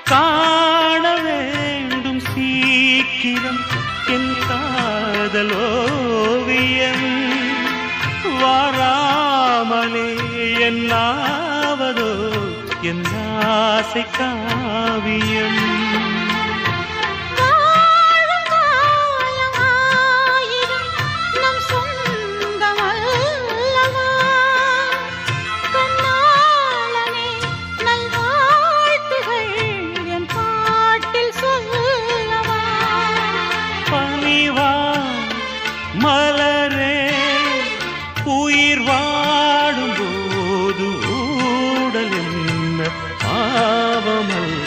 காண வேண்டும் சீக்கிரம் என் காதலோவியம் வாராமலே என்னாவதோ என் ஆசை காவியம் மலரே உயிர் வாடும் போது ஊடல் என்ன பாவமல்ல